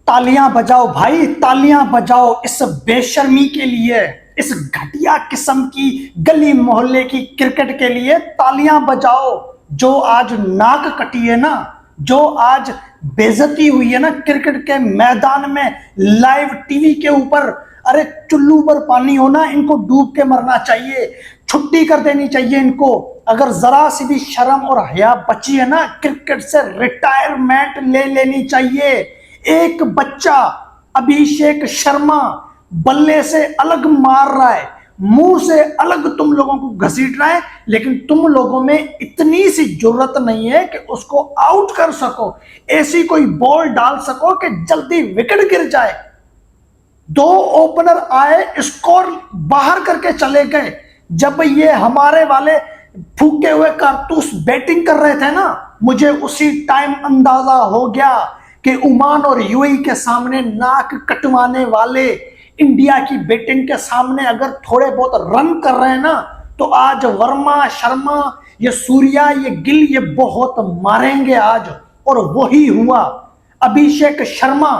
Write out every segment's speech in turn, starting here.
तालियां बजाओ भाई, तालियां बजाओ इस बेशर्मी के लिए, इस घटिया किस्म की गली मोहल्ले की क्रिकेट के लिए तालियां बजाओ। जो आज नाक कटी है ना, जो आज बेइज्जती हुई है ना क्रिकेट के मैदान में, लाइव टीवी के ऊपर, अरे चुल्लू पर पानी हो ना, इनको डूब के मरना चाहिए, छुट्टी कर देनी चाहिए इनको। अगर जरा सी भी शर्म और हया बची है ना, क्रिकेट से रिटायरमेंट ले लेनी चाहिए। एक बच्चा अभिषेक शर्मा बल्ले से अलग मार रहा है, मुंह से अलग तुम लोगों को घसीट रहा है, लेकिन तुम लोगों में इतनी सी जरूरत नहीं है कि उसको आउट कर सको, ऐसी कोई बॉल डाल सको कि जल्दी विकेट गिर जाए। दो ओपनर आए, स्कोर बाहर करके चले गए। जब ये हमारे वाले फूके हुए कारतूस बैटिंग कर रहे थे ना, मुझे उसी टाइम अंदाजा हो गया कि ओमान और यूएई के सामने नाक कटवाने वाले इंडिया की बैटिंग के सामने अगर थोड़े बहुत रन कर रहे हैं ना, तो आज वर्मा, शर्मा, ये सूर्या, ये गिल, ये बहुत मारेंगे आज। और वही हुआ। अभिषेक शर्मा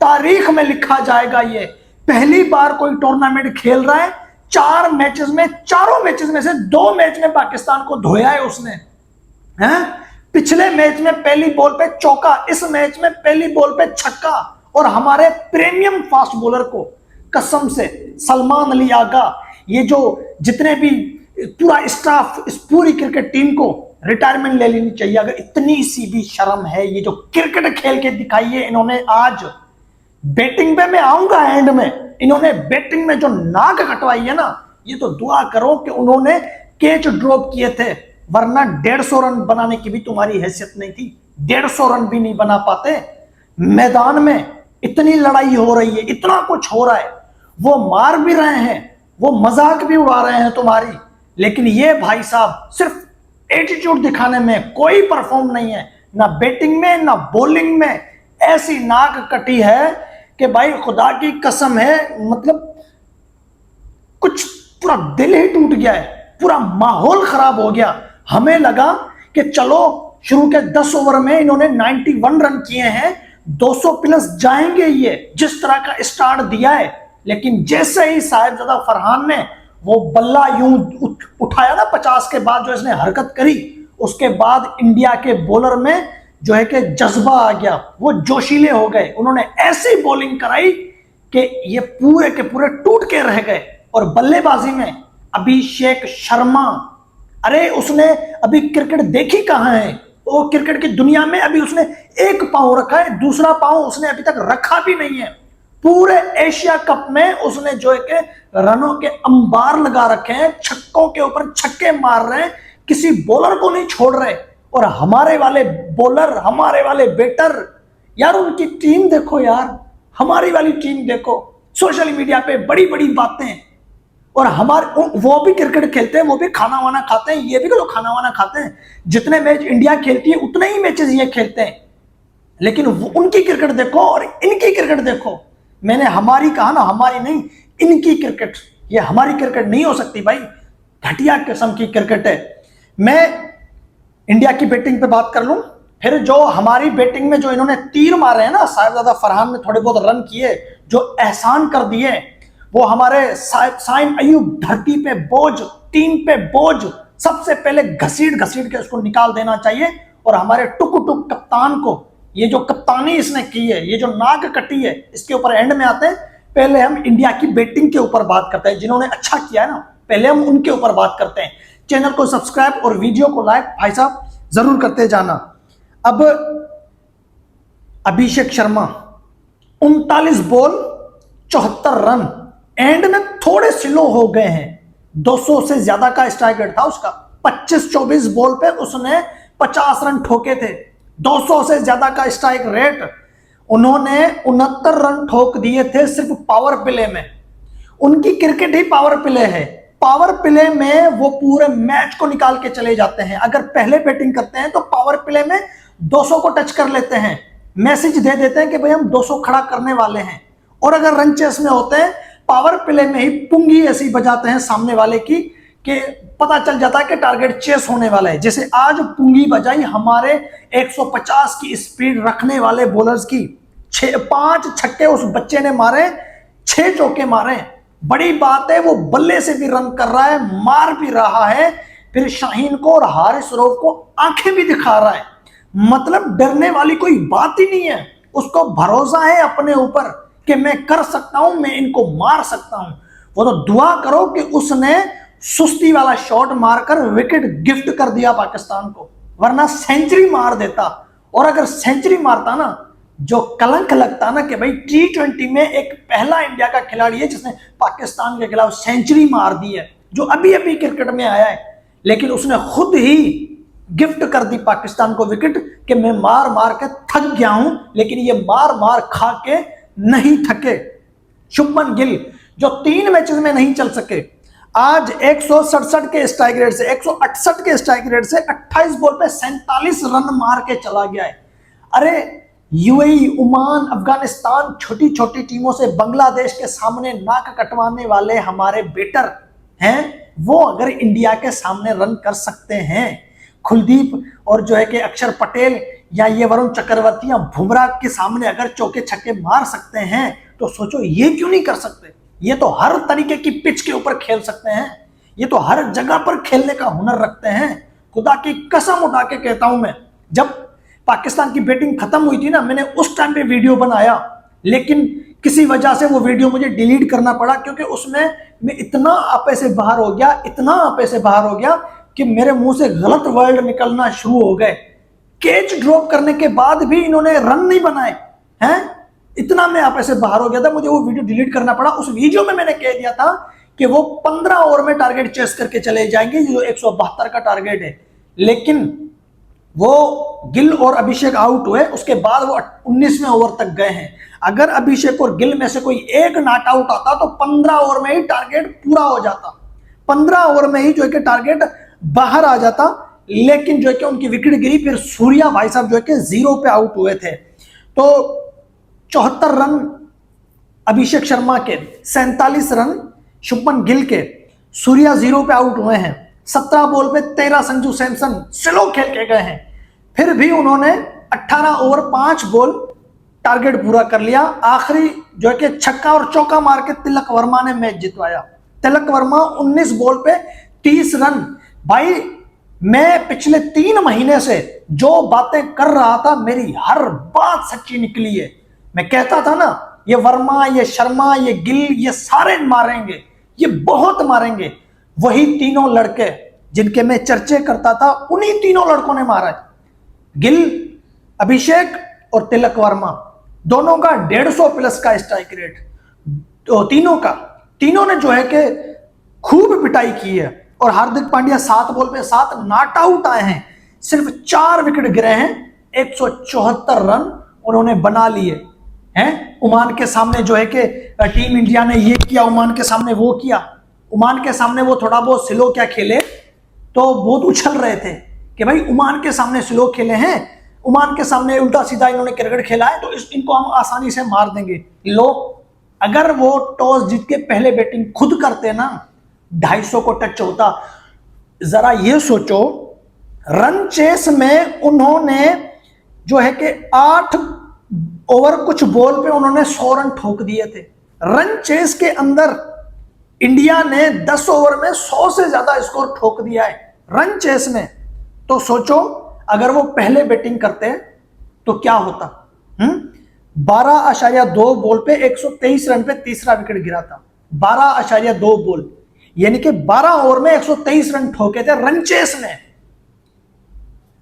तारीख में लिखा जाएगा। ये पहली बार कोई टूर्नामेंट खेल रहा है, 4 मैचेस में, चारों मैचेस में से 2 मैच में पाकिस्तान को धोया है उसने, हैं? पिछले मैच में पहली बॉल पे चौका, इस मैच में पहली बॉल पे छक्का। और हमारे प्रीमियम फास्ट बॉलर को कसम से, सलमान अली आगा, ये जो जितने भी पूरा स्टाफ, इस पूरी क्रिकेट टीम को रिटायरमेंट ले लेनी चाहिए। अगर इतनी सी भी शर्म है, ये जो क्रिकेट खेल के दिखाई है इन्होंने आज। बैटिंग पे मैं आऊंगा एंड में, इन्होंने बैटिंग में जो नाक कटवाई है ना, ये तो दुआ करो कि उन्होंने कैच ड्रॉप किए थे, वरना 150 रन बनाने की भी तुम्हारी हैसियत नहीं थी। 150 रन भी नहीं बना पाते। मैदान में इतनी लड़ाई हो रही है, इतना कुछ हो रहा है, वो मार भी रहे हैं, वो मजाक भी उड़ा रहे हैं तुम्हारी, लेकिन ये भाई साहब सिर्फ एटीट्यूड दिखाने में कोई परफॉर्म नहीं है, ना बैटिंग में ना बॉलिंग में। ऐसी नाक कटी है कि भाई खुदा की कसम है, मतलब कुछ पूरा दिल ही टूट गया है, पूरा माहौल खराब हो गया। हमें लगा कि चलो शुरू के 10 ओवर में इन्होंने 91 रन किए हैं, 200 प्लस जाएंगे ये, जिस तरह का स्टार्ट दिया है। लेकिन जैसे ही साहिबजादा फरहान ने वो बल्ला यूं उठाया ना 50 के बाद, जो इसने हरकत करी, उसके बाद इंडिया के बॉलर में जो है कि जज्बा आ गया, वो जोशीले हो गए। उन्होंने ऐसी बॉलिंग कराई कि ये पूरे के पूरे टूट के रह गए। और बल्लेबाजी में अभिषेक शर्मा, अरे उसने अभी क्रिकेट देखी कहां है? वो क्रिकेट की दुनिया में अभी उसने एक पांव रखा है, दूसरा पांव उसने अभी तक रखा भी नहीं है। पूरे एशिया कप में उसने जो है कि रनों के अंबार लगा रखे हैं, छक्कों के ऊपर छक्के मार रहे हैं, किसी बॉलर को नहीं छोड़ रहे। और हमारे वाले बॉलर, हमारे वाले बैटर, यार उनकी टीम देखो यार, हमारी वाली टीम देखो, सोशल मीडिया पे बड़ी बड़ी बातें। और हमारे वो भी क्रिकेट खेलते हैं, वो भी खाना वाना खाते हैं, ये भी लोग खाना वाना खाते हैं। जितने मैच इंडिया खेलती है उतने ही मैचेस ये खेलते हैं, लेकिन उनकी क्रिकेट देखो और इनकी क्रिकेट देखो। मैंने हमारी कहा ना, हमारी नहीं, इनकी क्रिकेट। ये हमारी क्रिकेट नहीं हो सकती भाई, घटिया किस्म की क्रिकेट है। मैं इंडिया की बैटिंग पे बात कर लूं, फिर जो हमारी बैटिंग में जो इन्होंने तीर मारे हैं ना, साहिबजादा फरहान ने थोड़े बहुत रन किए, जो एहसान कर दिए, वो हमारे साइम अयूब धरती पे बोझ, टीम पे बोझ, सबसे पहले घसीट घसीट के उसको निकाल देना चाहिए। और हमारे टुक टुक कप्तान को, ये जो कप्तानी इसने की है, ये जो नाक कटी है, इसके ऊपर एंड में आते हैं। पहले हम इंडिया की बैटिंग के ऊपर बात करते हैं, जिन्होंने अच्छा किया है ना, पहले हम उनके ऊपर बात करते हैं। चैनल को सब्सक्राइब और वीडियो को लाइक भाई साहब जरूर करते जाना। अब Abhishek Sharma 39 ball 74 run, and में थोड़े स्लो हो गए हैं। 200 से ज्यादा का स्ट्राइक रेट था उसका, 25-24 बॉल पे उसने 50 रन ठोके थे। 200 से ज्यादा का स्ट्राइक रेट, उन्होंने 69 रन ठोक दिए थे सिर्फ पावर प्ले में। उनकी क्रिकेट ही पावर प्ले है। पावर प्ले में वो पूरे मैच को निकाल के चले जाते हैं। अगर पहले बैटिंग करते हैं तो पावर प्ले में 200 को टच कर लेते हैं, मैसेज दे देते हैं कि भाई हम 200 खड़ा करने वाले हैं। और अगर रन चेस में होते हैं, पावर प्ले में ही पुंगी ऐसी बजाते हैं सामने वाले की कि पता चल जाता है कि टारगेट चेस होने वाला है। जैसे आज पुंगी बजाई हमारे 150 की स्पीड रखने वाले बॉलर्स की, 5 छक्के उस बच्चे ने मारे, 6 चौके मारे। बड़ी बात है, वो बल्ले से भी रन कर रहा है, मार भी रहा है, फिर शाहीन को और हारिस रऊफ को आंखें भी दिखा रहा है। मतलब डरने वाली कोई बात ही नहीं है। उसको भरोसा है अपने ऊपर कि मैं कर सकता हूं, मैं इनको मार सकता हूं। वो तो दुआ करो कि उसने सुस्ती वाला शॉट मारकर विकेट गिफ्ट कर दिया पाकिस्तान को, वरना सेंचुरी मार देता। और अगर सेंचुरी मारता ना, जो कलंक लगता ना कि भाई T20 में एक पहला इंडिया का खिलाड़ी है जिसने पाकिस्तान के खिलाफ सेंचुरी मार दी है, जो अभी अभी क्रिकेट में आया है, लेकिन उसने खुद ही गिफ्ट कर दी पाकिस्तान को विकेट कि मैं मार मार के थक गया हूं, लेकिन ये मार मार खा के नहीं थके। शुभमन गिल जो 3 मैचेस में नहीं चल सके, आज 167 के स्ट्राइक रेट से 168 के स्ट्राइक रेट से 28 बॉल पे 47 रन मार के चला गया है। अरे यूएई, ओमान, अफगानिस्तान, छोटी छोटी टीमों से बांग्लादेश के सामने नाक कटवाने वाले हमारे बेटर हैं, वो अगर इंडिया के सामने रन कर सकते हैं, कुलदीप और जो है कि अक्षर पटेल या ये वरुण चक्रवर्ती या बुमराह के सामने अगर चौके छक्के मार सकते हैं, तो सोचो ये क्यों नहीं कर सकते। ये तो हर तरीके की पिच के ऊपर खेल सकते हैं, ये तो हर जगह पर खेलने का हुनर रखते हैं। खुदा की कसम उठा के कहता हूं मैं, जब पाकिस्तान की बैटिंग खत्म हुई थी ना, मैंने उस टाइम पे वीडियो बनाया, लेकिन किसी वजह से वो वीडियो मुझे डिलीट करना पड़ा, क्योंकि उसमें मैं इतना आपे से बाहर हो गया, इतना आपे से बाहर हो गया कि मेरे मुंह से गलत वर्ड निकलना शुरू हो गए। कैच ड्रॉप करने के बाद भी इन्होंने रन नहीं बनाए हैं, इतना मैं आपे से बाहर हो गया था, मुझे वो वीडियो डिलीट करना पड़ा। उस वीडियो में मैंने कह दिया था कि वो 15 ओवर में टारगेट चेस करके चले जाएंगे, जो 172 का टारगेट है। लेकिन वो गिल और अभिषेक आउट हुए, उसके बाद वो 19वें ओवर तक गए हैं। अगर अभिषेक और गिल में से कोई एक नॉट आउट आता तो 15 ओवर में ही टारगेट पूरा हो जाता, 15 ओवर में ही जो है कि टारगेट बाहर आ जाता। लेकिन जो है कि उनकी विकेट गिरी, फिर सूर्या भाई साहब जो है कि 0 पे आउट हुए थे। तो 74 रन अभिषेक शर्मा के, 47 रन शुभमन गिल के, सूर्या 0 पे आउट हुए हैं। 17 बॉल पे 13 संजू सैमसन स्लो खेल के गए हैं, फिर भी उन्होंने 18 ओवर 5 बॉल टारगेट पूरा कर लिया। आखिरी जो है कि छक्का और चौका मार के तिलक वर्मा ने मैच जितवाया। तिलक वर्मा 19 बॉल पे 30 रन। भाई मैं पिछले 3 महीने से जो बातें कर रहा था, मेरी हर बात सच्ची निकली है। मैं कहता था ना, ये वर्मा, ये शर्मा, ये गिल, ये सारे मारेंगे, ये बहुत मारेंगे। वही तीनों लड़के जिनके मैं चर्चे करता था, उन्हीं तीनों लड़कों ने मारा है। गिल, अभिषेक और तिलक वर्मा, दोनों का 150 प्लस का स्ट्राइक रेट, तो तीनों ने जो है कि खूब पिटाई की है। और हार्दिक पांड्या 7 बॉल पे 7 नॉट आउट आए हैं, सिर्फ 4 विकेट गिरे हैं, 174 रन उन्होंने बना लिए हैं। ओमान के सामने जो है कि टीम इंडिया ने ये किया, ओमान के सामने वो किया। ओमान के सामने वो थोड़ा बहुत स्लो क्या खेले, तो बहुत उछल रहे थे कि भाई ओमान के सामने स्लो खेले हैं, ओमान के सामने उल्टा सीधा इन्होंने क्रिकेट खेला है, तो इनको हम आसानी से मार देंगे। लो, अगर वो टॉस जीत के पहले बैटिंग खुद करते ना, 250 को टच होता। जरा ये सोचो, रन चेस में उन्होंने जो है कि 8 ओवर कुछ बॉल पे उन्होंने 100 रन ठोक दिए थे। रन चेस के अंदर इंडिया ने 10 ओवर में 100 से ज्यादा स्कोर ठोक दिया है रन चेस में। तो सोचो, अगर वो पहले बैटिंग करते तो क्या होता। 12.2 बॉल पे 123 रन पे तीसरा विकेट गिरा था। 12.2 बॉल, यानी कि 12 ओवर में 123 रन ठोके थे रन चेस में।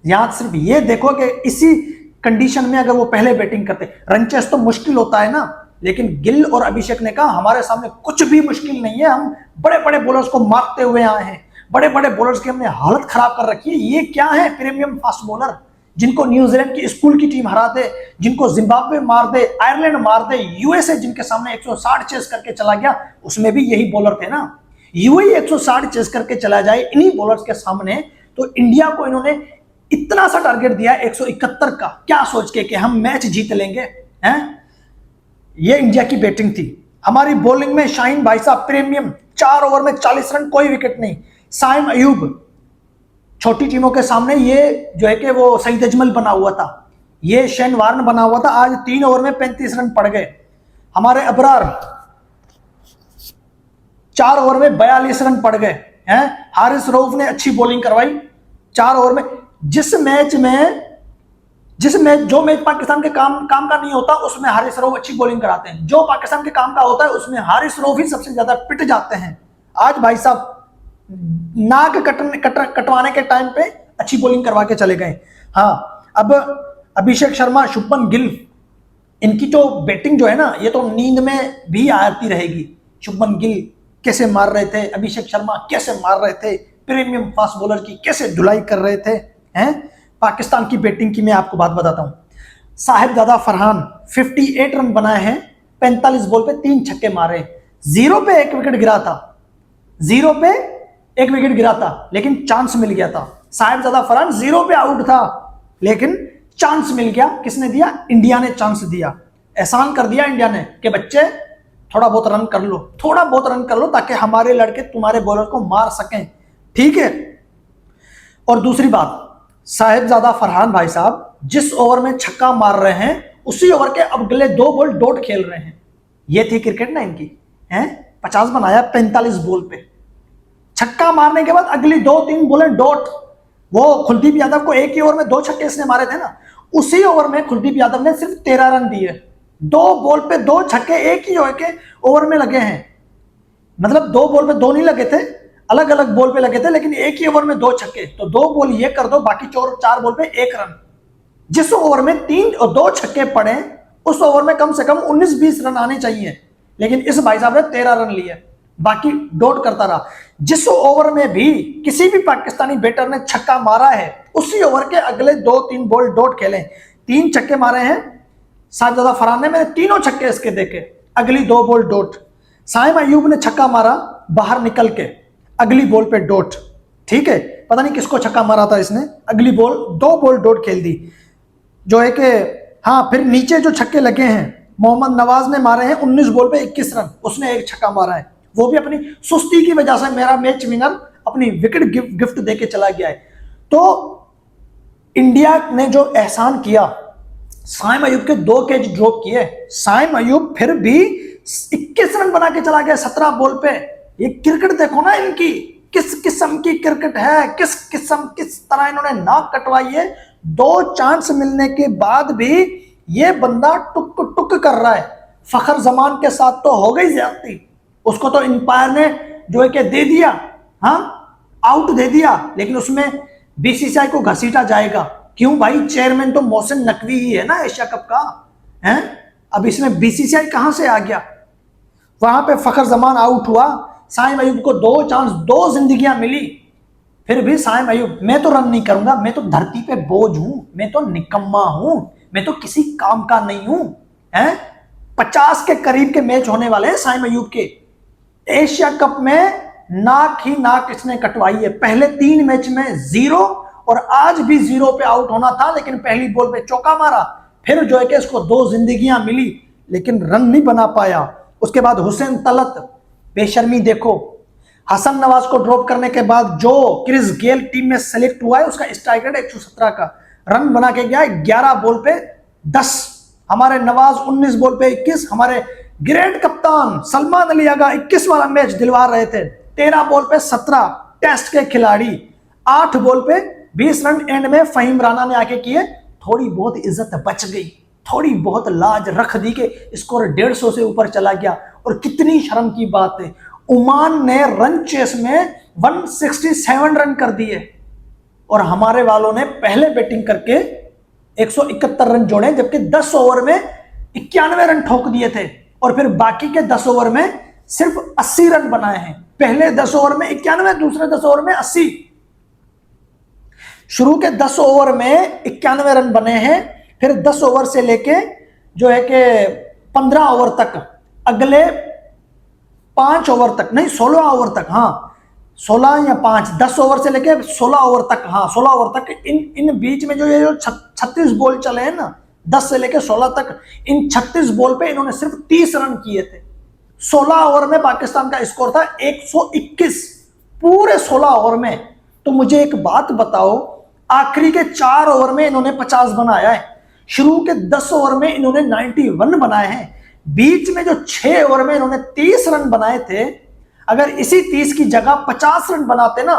यहां सिर्फ ये देखो कि इसी कंडीशन में अगर वो पहले बैटिंग करते, रन चेस तो मुश्किल होता है ना, लेकिन गिल और अभिषेक ने कहा हमारे सामने कुछ भी मुश्किल नहीं है, हम बड़े बड़े बॉलर्स को मारते हुए आए हैं, बड़े बड़े बॉलर्स की हमने हालत खराब कर रखी है। ये क्या है, प्रीमियम फास्ट बॉलर, जिनको न्यूजीलैंड की स्कूल की टीम हरा दे, जिनको जिम्बाब्वे मार दे, आयरलैंड मार दे, यूएसए जिनके सामने 160 चेस करके चला गया, उसमें भी यही बॉलर थे ना। यूएई 160 चेस करके चला जाए इन्हीं बॉलर्स के सामने, तो इंडिया को इन्होंने इतना सा टारगेट दिया 171 का, क्या सोच के कि हम मैच जीत लेंगे हैं। ये इंडिया की बैटिंग थी। हमारी बॉलिंग में शाहीन भाई साहब प्रीमियम, 4 ओवर में 40 रन, कोई विकेट नहीं। साइम अयूब छोटी टीमों के सामने ये जो है कि वो सईद अजमल बना हुआ था, ये शेन वार्न बना हुआ था, आज 3 ओवर में 35 रन पड़ गए। हमारे अबरार 4 ओवर में 42 रन पड़ गए हैं। हारिस रऊफ ने अच्छी बॉलिंग करवाई 4 ओवर में। जो मैच पाकिस्तान के काम का नहीं होता उसमें हारिस रऊफ अच्छी बॉलिंग कराते हैं, जो पाकिस्तान के काम का होता है उसमें हारिस रऊफ ही सबसे ज्यादा पिट जाते हैं। आज भाई साहब नाक कटवाने के टाइम पे अच्छी बॉलिंग करवा के चले गए। हाँ, अब अभिषेक शर्मा, शुभमन गिल, इनकी तो बैटिंग जो है ना, ये तो नींद में भी आती रहेगी। शुभमन गिल कैसे मार रहे थे, अभिषेक शर्मा कैसे मार रहे थे, प्रीमियम फास्ट बॉलर की कैसे धुलाई कर रहे थे हैं। पाकिस्तान की बैटिंग की मैं आपको बात बताता हूं। साहिबजादा फरहान 58 रन बनाए हैं, 45 बॉल पे 3 छक्के मारे, 0 पे 1 विकेट गिरा था, 0 पे 1 विकेट गिरा था, लेकिन चांस मिल गया था। साहिबजादा फरहान 0 पे आउट था, लेकिन चांस मिल गया। किसने दिया? इंडिया ने चांस दिया, एहसान कर दिया इंडिया ने कि बच्चे थोड़ा बहुत रन कर लो, थोड़ा बहुत रन कर लो, ताकि हमारे लड़के तुम्हारे बॉलर को मार सकें, ठीक है। और दूसरी बात, साहिबजादा फरहान भाई साहब जिस ओवर में छक्का मार रहे हैं उसी ओवर के अगले 2 बॉल डॉट खेल रहे हैं। ये थी क्रिकेट ना इनकी, हैं 50 बनाया 45 बॉल पे, छक्का मारने के बाद अगली 2-3 बॉलें डॉट। वो कुलदीप यादव को एक ही ओवर में 2 छक्के इसने मारे थे ना, उसी ओवर में कुलदीप यादव ने सिर्फ 13 रन दिए। 2 बॉल पे 2 छक्के एक ही ओवर में लगे हैं, मतलब 2 बॉल पे 2 नहीं लगे थे, अलग अलग बॉल पे लगे थे, लेकिन एक ही ओवर में 2 छक्के। तो 2 बॉल ये कर दो, बाकी 4 बॉल पे 1 रन। जिस ओवर में 3 और 2 छक्के पड़े उस ओवर में कम से कम 19-20 रन आने चाहिए, लेकिन इस भाई साहब ने 13 रन लिए, बाकी डॉट करता रहा। जिस ओवर में भी किसी भी पाकिस्तानी बैटर ने छक्का मारा है उसी ओवर के अगले 2-3 बॉल डॉट खेले। 3 छक्के मारे हैं साहिबजादा फरहान ने, मैंने तीनों छक्के इसके देखे, अगली 2 बॉल डॉट। साइम अयूब ने छक्का मारा बाहर निकल के, अगली बॉल पे डॉट, ठीक है। पता नहीं किसको छक्का मारा था इसने, अगली बॉल 2 बॉल डॉट खेल दी, जो है कि हाँ। फिर नीचे जो छक्के लगे हैं, मोहम्मद नवाज ने मारे हैं 19 बॉल पे 21 रन, उसने 1 छक्का मारा है, वो भी अपनी सुस्ती की वजह से। मेरा मैच विनर अपनी विकेट गिफ्ट देके चला गया है। तो इंडिया ने जो एहसान किया, साइम अयूब के 2 कैच ड्रॉप किए, साइम अयूब फिर भी 21 रन बना के चला गया 17 बॉल पे। ये क्रिकेट देखो ना इनकी, किस किस्म की क्रिकेट है, किस तरह इन्होंने नाक कटवाई है। 2 चांस मिलने के बाद भी ये बंदा टुक टुक कर रहा है। फखर जमान के साथ तो हो गई ज्यादती, उसको तो अंपायर ने जो है कि दे दिया, हाँ आउट दे दिया, लेकिन उसमें बीसीसीआई को घसीटा जाएगा। क्यों भाई? चेयरमैन तो मोहसिन नकवी ही है ना एशिया कप का, हैं? अब इसमें बीसीसीआई कहां से आ गया? वहां पे फखर जमान आउट हुआ, साइम अयूब को 2 चांस, 2 जिंदगियां मिली, फिर भी साइम अयूब, मैं तो रन नहीं करूंगा, मैं तो धरती पे बोझ हूं, मैं तो निकम्मा हूं, मैं तो किसी काम का नहीं हूं, हैं? 50 के करीब के मैच होने वाले हैं साइम अयूब के। एशिया कप में नाक ही नाक इसने कटवाई है। पहले 3 मैच में 0 और आज भी 0 पे आउट होना था, लेकिन पहली बॉल पे चौका मारा, फिर जो है कि इसको 2 जिंदगियां मिली, लेकिन रन नहीं बना पाया। उसके बाद हुसैन तलत, बेशर्मी देखो, हसन नवाज को ड्रॉप करने के बाद जो क्रिस गेल टीम में सेलेक्ट हुआ है, उसका स्ट्राइक रेट 117 का, रन बना के गया 11 बॉल पे 10। हमारे नवाज 19 बॉल पे 21, हमारे ग्रेट कप्तान सलमान अली आगा 21 वाला मैच दिलवा रहे थे, 13 बॉल पे 17। टेस्ट के खिलाड़ी 8 बॉल पे 20 रन एंड में फहीम राना ने आके किए। थोड़ी बहुत इज्जत बच गई, थोड़ी बहुत लाज रख दी कि स्कोर 150 से ऊपर चला गया। और कितनी शर्म की बात है, ओमान ने रन चेस में 167 रन कर दिए और हमारे वालों ने पहले बैटिंग करके 171 रन जोड़े, जबकि 10 ओवर में 91 रन ठोक दिए थे और फिर बाकी के 10 ओवर में सिर्फ 80 रन बनाए हैं। पहले 10 ओवर में 91, दूसरे 10 ओवर में 80। शुरू के 10 ओवर में 91 रन बने हैं, फिर 10 ओवर से लेके जो है कि 15 ओवर तक, अगले 5 ओवर तक नहीं 16 ओवर तक, हाँ 16 या 5, 10 ओवर से लेके 16 ओवर तक, हाँ 16 ओवर तक, इन बीच में जो ये 36 बॉल चले हैं ना, 10 से लेके 16 तक, इन 36 बॉल पे इन्होंने सिर्फ 30 रन किए थे। 16 ओवर में पाकिस्तान का स्कोर था 121, पूरे 16 ओवर में। तो मुझे एक बात बताओ, आखिरी के 4 ओवर में इन्होंने 50 बनाया है, शुरू के 10 ओवर में इन्होंने 91 बनाए हैं, बीच में जो 6 ओवर में इन्होंने 30 रन बनाए थे, अगर इसी 30 की जगह 50 रन बनाते ना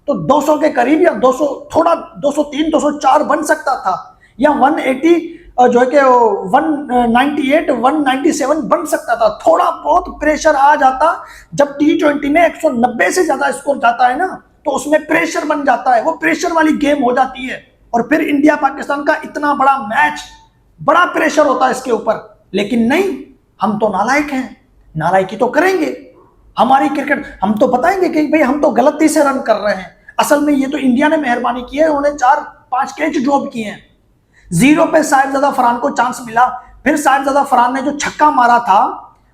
तो 200 के करीब या 200 थोड़ा 203 204 बन सकता था, या 180 जो है कि 198 197 बन सकता था। थोड़ा बहुत प्रेशर आ जाता, जब T20 में 190 से ज्यादा स्कोर जाता है ना तो उसमें प्रेशर बन जाता है, वो प्रेशर वाली गेम हो जाती है, और फिर इंडिया पाकिस्तान का इतना बड़ा मैच, बड़ा प्रेशर होता है इसके ऊपर। लेकिन नहीं, हम तो नालायक हैं, नालायकी तो करेंगे, हमारी क्रिकेट हम तो बताएंगे कि भाई हम तो गलती से रन कर रहे हैं। असल में ये तो इंडिया ने मेहरबानी की है, उन्होंने 4-5 कैच ड्रॉप किए हैं। 0 पे साहिबजादा फरहान को चांस मिला, फिर साहिबजादा फरहान ने जो छक्का मारा था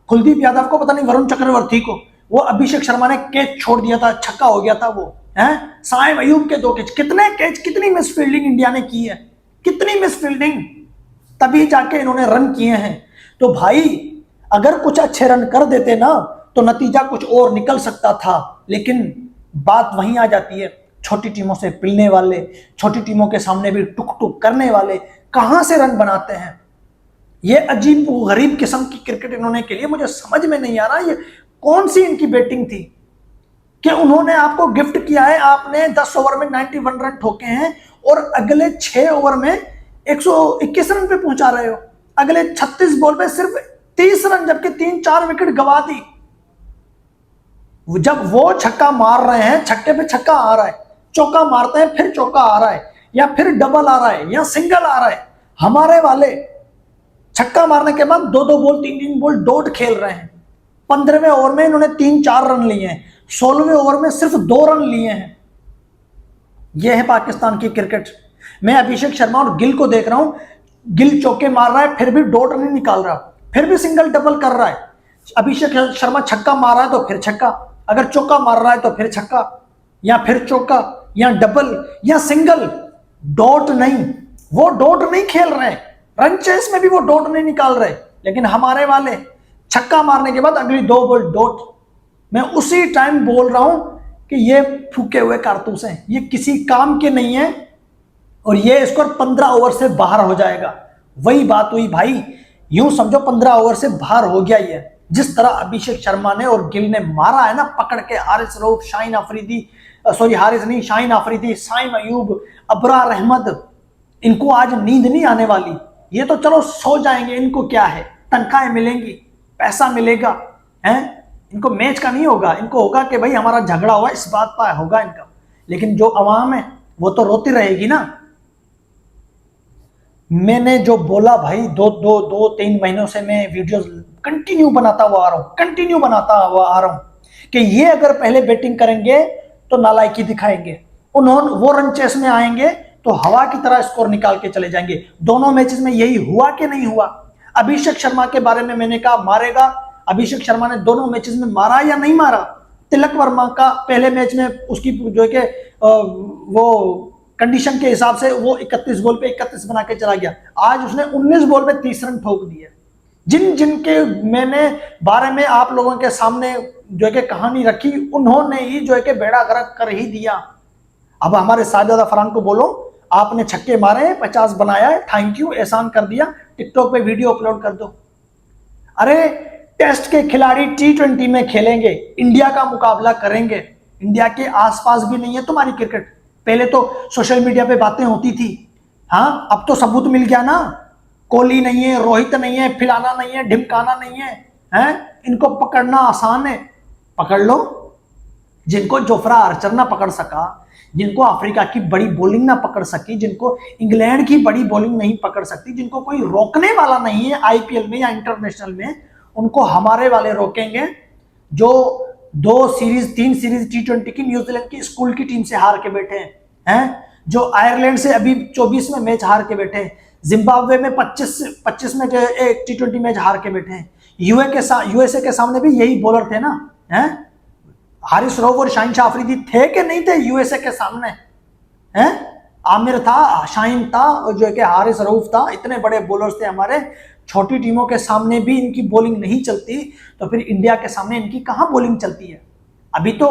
कुलदीप यादव को, पता नहीं वरुण चक्रवर्ती को, वो अभिषेक शर्मा ने कैच छोड़ दिया था, छक्का हो गया था वो है। साइम अयूब के 2 कैच, कितने कैच, कितनी मिस फील्डिंग इंडिया ने की है, कितनी मिस फील्डिंग, तभी जाके इन्होंने रन किए हैं। तो भाई अगर कुछ अच्छे रन कर देते ना तो नतीजा कुछ और निकल सकता था, लेकिन बात वहीं आ जाती है, छोटी टीमों से पिलने वाले, छोटी टीमों के सामने भी टुक टुक करने वाले कहां से रन बनाते हैं। ये अजीब गरीब किस्म की क्रिकेट इन्होंने के लिए, मुझे समझ में नहीं आ रहा ये कौन सी इनकी बैटिंग थी कि उन्होंने आपको गिफ्ट किया है, आपने 10 ओवर में 91 रन ठोके हैं और अगले 6 ओवर में 121 रन पे पहुंचा रहे हो, अगले 36 बॉल पे सिर्फ 30 रन, जबकि 3-4 विकेट गवा दी। जब वो छक्का मार रहे हैं, छक्के पे छक्का आ रहा है, चौका मारते हैं फिर चौका आ रहा है, या फिर डबल आ रहा है, या सिंगल आ रहा है, हमारे वाले छक्का मारने के बाद 2-2 बॉल 3-3 बॉल डॉट खेल रहे हैं। 15वें ओवर में इन्होंने 3-4 रन लिए हैं, 16वें ओवर में सिर्फ 2 रन लिए हैं। यह है पाकिस्तान की क्रिकेट। मैं अभिषेक शर्मा और गिल को देख रहा हूं, गिल चौके मार रहा है फिर भी डॉट नहीं निकाल रहा, फिर भी सिंगल डबल कर रहा है। अभिषेक शर्मा छक्का मार रहा है तो फिर छक्का, अगर चौका मार रहा है तो फिर छक्का, या फिर चौका, या डबल, या सिंगल, डॉट नहीं, वो डॉट नहीं खेल रहे हैं, रन चेस में भी वो डॉट नहीं निकाल रहे। लेकिन हमारे वाले छक्का मारने के बाद अगली 2 बॉल डॉट। मैं उसी टाइम बोल रहा हूं कि ये फूके हुए कारतूस हैं, ये किसी काम के नहीं है, और ये स्कोर 15 ओवर से बाहर हो जाएगा। वही बात हुई भाई, यूं समझो 15 ओवर से बाहर हो गया ये। जिस तरह अभिषेक शर्मा ने और गिल ने मारा है ना पकड़ के, हारिस रऊफ, शाहीन अफरीदी, सॉरी हारिस नहीं, शाहीन अफरीदी, साइम अयूब, अबरार अहमद, इनको आज नींद नहीं आने वाली। ये तो चलो सो जाएंगे, इनको क्या है, तनख्वाहें मिलेंगी, पैसा मिलेगा, हैं, इनको मैच का नहीं होगा, इनको होगा कि भाई हमारा झगड़ा हुआ, इस बात पर होगा इनका। लेकिन जो अवाम है वो तो रोती रहेगी ना। मैंने जो बोला भाई, 2-3 महीनों से मैं वीडियोस कंटिन्यू बनाता हुआ आ रहा हूं कि ये अगर पहले बैटिंग करेंगे तो नालायकी दिखाएंगे, उन्होंने वो रन चेस में आएंगे तो हवा की तरह स्कोर निकाल के चले जाएंगे। दोनों मैचेस में यही हुआ कि नहीं हुआ। अभिषेक शर्मा के बारे में मैंने कहा मारेगा, अभिषेक शर्मा ने दोनों मैचेस में मारा या नहीं मारा। तिलक वर्मा का पहले मैच में उसकी जो है कि वो कंडीशन के हिसाब से वो 31 बॉल पे 31 बना के चला गया, आज उसने 19 बॉल पे 30 रन ठोक दिए। जिनके मैंने बारे में आप लोगों के सामने जो है कि कहानी रखी, उन्होंने ही जो है कि बेड़ा गर्क कर ही दिया। अब हमारे साहिबजादा फरहान को बोलो, आपने छक्के मारे, 50 बनाया है, थैंक यू, एहसान कर दिया, टिकटॉक पे वीडियो अपलोड कर दो। अरे टेस्ट के खिलाड़ी T20 में खेलेंगे, इंडिया का मुकाबला करेंगे, इंडिया के आसपास भी नहीं है तुम्हारी क्रिकेट। पहले तो सोशल मीडिया पे बातें होती थी, हाँ, अब तो सबूत मिल गया ना, कोहली नहीं है, रोहित नहीं है, फिलाना नहीं है, ढिमकाना नहीं है, हैं, इनको पकड़ना आसान है, पकड़ लो। जिनको जोफ्रा आर्चर ना पकड़ सका, जिनको अफ्रीका की बड़ी बॉलिंग ना पकड़ सकी, जिनको इंग्लैंड की बड़ी बॉलिंग नहीं पकड़ सकती, जिनको कोई रोकने वाला नहीं है आईपीएल में या इंटरनेशनल में, उनको हमारे वाले रोकेंगे। जो 2 सीरीज 3 सीरीज T20 की न्यूजीलैंड की स्कूल की टीम से हार के बैठे हैं, जो आयरलैंड से अभी 24 में मैच हार के बैठे हैं, जिम्बाब्वे में 25 में T20 मैच हार के बैठे हैं, यूएसए के सामने भी यही बॉलर थे ना, हैं, हारिस रऊफ और शाहीन शाह अफरीदी थे कि नहीं थे यूएसए के सामने, हैं, आमिर था, शाहीन था, और जो है कि हारिस रऊफ था, इतने बड़े बॉलर्स थे हमारे। छोटी टीमों के सामने भी इनकी बॉलिंग नहीं चलती, तो फिर इंडिया के सामने इनकी कहां बॉलिंग चलती है। अभी तो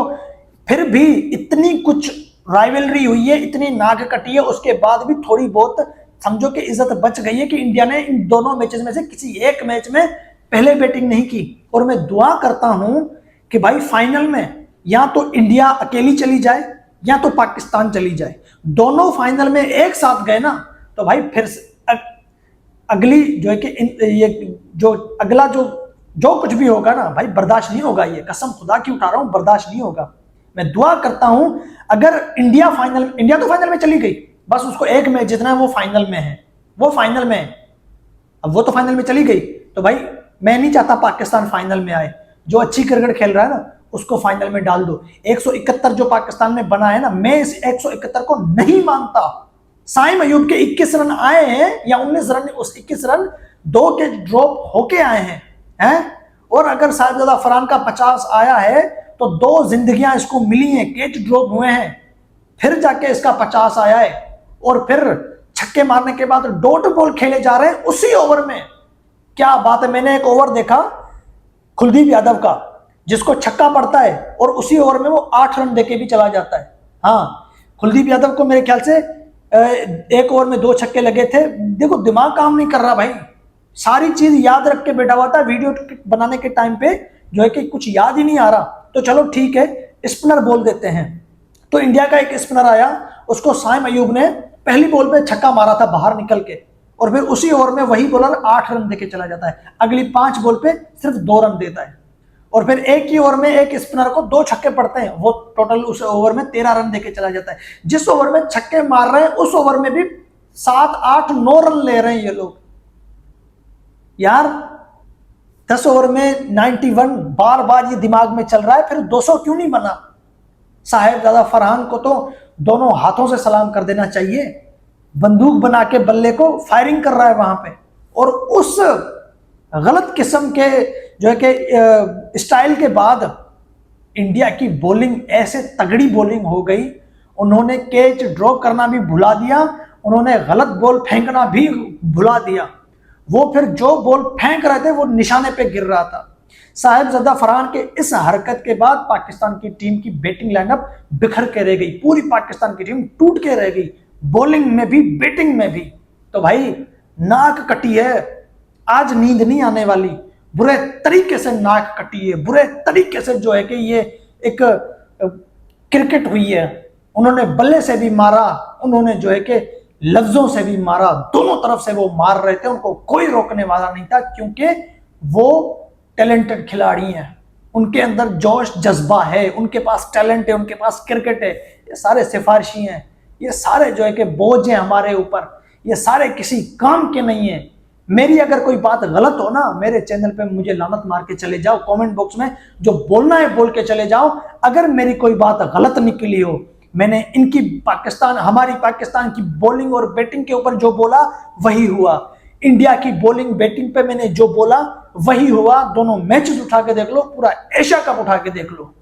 फिर भी इतनी कुछ राइवलरी हुई है, इतनी नाक कटी है, उसके बाद भी थोड़ी बहुत समझो कि इज्जत बच गई है कि इंडिया ने इन दोनों मैचेस में से किसी एक मैच में पहले बैटिंग नहीं की। और मैं दुआ करता हूं कि भाई फाइनल में या तो इंडिया अकेली चली जाए या तो पाकिस्तान चली जाए। दोनों फाइनल में एक साथ गए ना तो भाई फिर अगली जो है कि ये जो अगला जो कुछ भी होगा ना भाई, बर्दाश्त नहीं होगा। ये कसम खुदा की उठा रहा हूं, बर्दाश्त नहीं होगा। मैं दुआ करता हूं अगर इंडिया तो फाइनल में चली गई, बस उसको एक मैच जीतना है, वो फाइनल में है, वो फाइनल में है। अब वो तो फाइनल में चली गई तो भाई मैं नहीं चाहता पाकिस्तान फाइनल में आए। जो अच्छी क्रिकेट खेल रहा है ना उसको फाइनल में डाल दो। 171 जो पाकिस्तान ने बना है ना, मैं इस 171 को नहीं मानता। साइम अयूब के 21 रन आए हैं या 19 रन, उस 21 रन 2 के ड्रॉप होके आए हैं। और अगर साहिबजादा फरहान का 50 आया है तो 2 जिंदगियां इसको मिली हैं, कैच ड्रॉप हुए हैं, फिर जाके इसका 50 आया है। और फिर छक्के मारने के बाद डॉट बॉल खेले जा रहे हैं उसी ओवर में। क्या बात है। मैंने एक ओवर देखा कुलदीप यादव का जिसको छक्का पड़ता है और उसी ओवर में वो 8 रन देके भी चला जाता है। हाँ, कुलदीप यादव को मेरे ख्याल से एक ओवर में 2 छक्के लगे थे। देखो दिमाग काम नहीं कर रहा भाई, सारी चीज याद रख के बैठा हुआ था। वीडियो बनाने के टाइम पे जो है कि कुछ याद ही नहीं आ रहा। तो चलो ठीक है, स्पिनर बोल देते हैं। तो इंडिया का एक स्पिनर आया, उसको साइम अयूब ने पहली बॉल पे छक्का मारा था बाहर निकल के, और फिर उसी ओवर में वही बॉलर 8 रन देके चला जाता है। अगली 5 बॉल पे सिर्फ 2 रन देता है। और फिर एक ही ओवर में एक स्पिनर को 2 छक्के पड़ते हैं, वो टोटल उस ओवर में 13 रन देके चला जाता है। जिस ओवर में छक्के मार रहे हैं उस ओवर में भी 7, 8, 9 रन ले रहे हैं ये लोग। यार 10 ओवर में 91 बार बार ये दिमाग में चल रहा है, फिर 200 क्यों नहीं बना। साहिबजादा फरहान को तो दोनों हाथों से सलाम कर देना चाहिए। बंदूक बना के बल्ले को फायरिंग कर रहा है वहां पे। और उस गलत किस्म के जो है कि स्टाइल के बाद इंडिया की बॉलिंग ऐसे तगड़ी बॉलिंग हो गई, उन्होंने कैच ड्रॉप करना भी भुला दिया, उन्होंने गलत बॉल फेंकना भी भुला दिया। वो फिर जो बॉल फेंक रहे थे वो निशाने पे गिर रहा था। साहिबजादा फरहान के इस हरकत के बाद पाकिस्तान की टीम की बैटिंग लाइनअप बिखर के रह गई। पूरी पाकिस्तान की टीम टूट के रह गई, बॉलिंग में भी बैटिंग में भी। तो भाई नाक कटी है, आज नींद नहीं आने वाली। बुरे तरीके से नाक कटी है, बुरे तरीके से जो है कि ये एक क्रिकेट हुई है। उन्होंने बल्ले से भी मारा, उन्होंने जो है कि लफ्जों से भी मारा, दोनों तरफ से वो मार रहे थे, उनको कोई रोकने वाला नहीं था, क्योंकि वो टैलेंटेड खिलाड़ी हैं, उनके अंदर जोश जज्बा है, उनके पास टैलेंट है, उनके पास क्रिकेट है। ये सारे सिफारिशी हैं, ये सारे जो है कि बोझ हैं हमारे ऊपर, ये सारे किसी काम के नहीं है। मेरी अगर कोई बात गलत हो ना, मेरे चैनल पे मुझे लानत मार के चले जाओ, कमेंट बॉक्स में जो बोलना है बोल के चले जाओ। अगर मेरी कोई बात गलत निकली हो, मैंने इनकी हमारी पाकिस्तान की बॉलिंग और बैटिंग के ऊपर जो बोला वही हुआ, इंडिया की बॉलिंग बैटिंग पे मैंने जो बोला वही हुआ। दोनों मैचेस उठा के देख लो, पूरा एशिया कप उठा के देख लो।